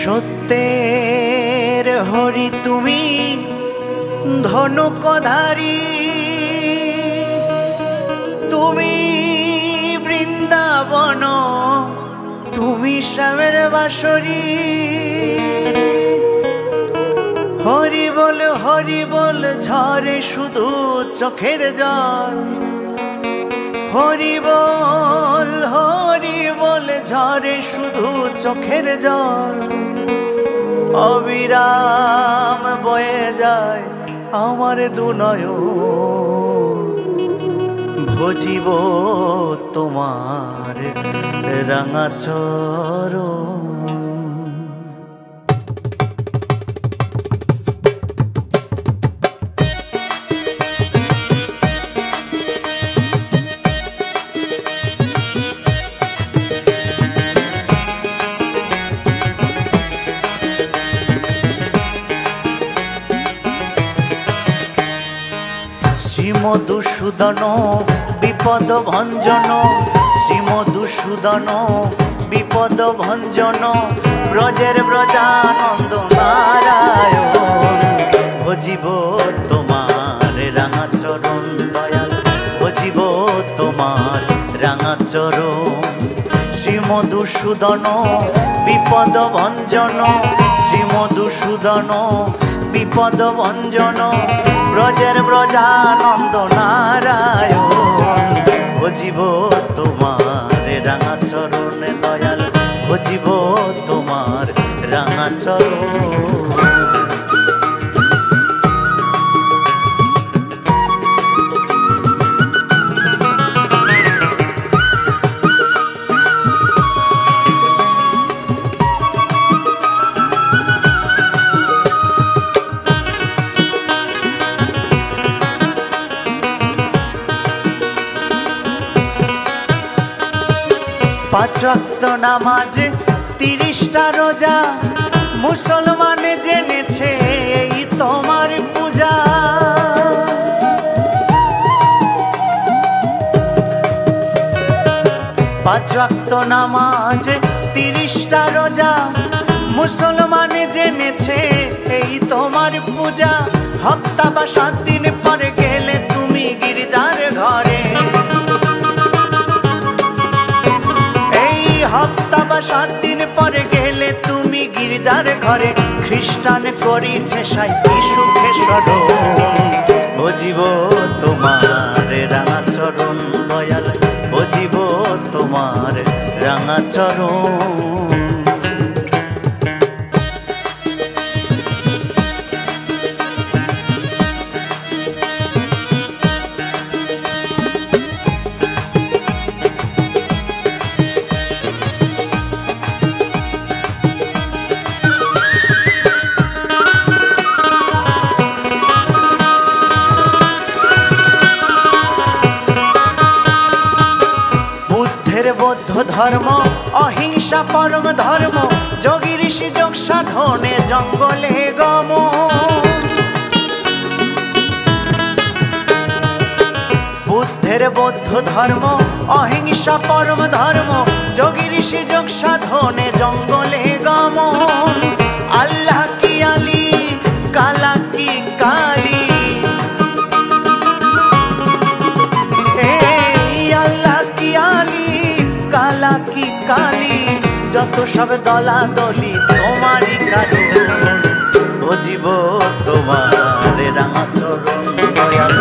সত্যের হরি তুমি ধনুকধারী, তুমি বৃন্দাবন, তুমি শ্যামের বাঁশরী। হরি বল ঝরে শুধু চোখের জল, হরি বল ঝরে শুধু চোখের জল। অবিরাম বয়ে যায় আমার দুনয়ন, ভজিব তোমার রাঙা চরণ। শ্রীমধুসূদন বিপদ ভঞ্জন, শ্রীমধুসূদন বিপদ ভঞ্জন, ব্রজের ব্রজানন্দ নারায়ণ। ভজিব তোমার রাঙা চরণ দয়াল, ভজিব তোমার রাঙা চরণ। শ্রীমধুসূদন বিপদ ভঞ্জন, শ্রীমধুসূদন বিপদ ভঞ্জন, ব্রজের ব্রজানন্দ নারায়ণ। ভজিব তোমার রাঙা চরণ দয়াল, ভজিব তোমার রাঙা চরণ। পাঁচ ওয়াক্ত নামাজ 30টা রোজা, মুসলমান জেনেছে এই তোমার পূজা। পাঁচ ওয়াক্ত নামাজ 30টা রোজা, মুসলমান জেনেছে এই তোমার পূজা। হপ্তা বা 7 দিন পরে গেলে তুমি গির্জার ঘরে, হপ্তা বা 7 দিন পরে গেলে তুমি গির্জার ঘরে। খ্রিস্টান করিছে সাইতি সুখে স্মরণ, ভজিব তোমার রাঙা চরণ দয়াল, ভজিব তোমার রাঙা চরণ। বৌদ্ধ ধর্ম অহিংসা পরম ধর্ম, যোগী ঋষি যোগ সাধনে জঙ্গলে গম। বুদ্ধের বৌদ্ধ ধর্ম অহিংসা পরম ধর্ম, যোগী ঋষি যোগ সাধনে জঙ্গলে গম। আল্লাহ কি আলী কালা কি কালী, কালা কি কালী, যত সব দলা দলি তোমারই কারণ। ভজিব তোমার রাঙা চরণ দয়াল।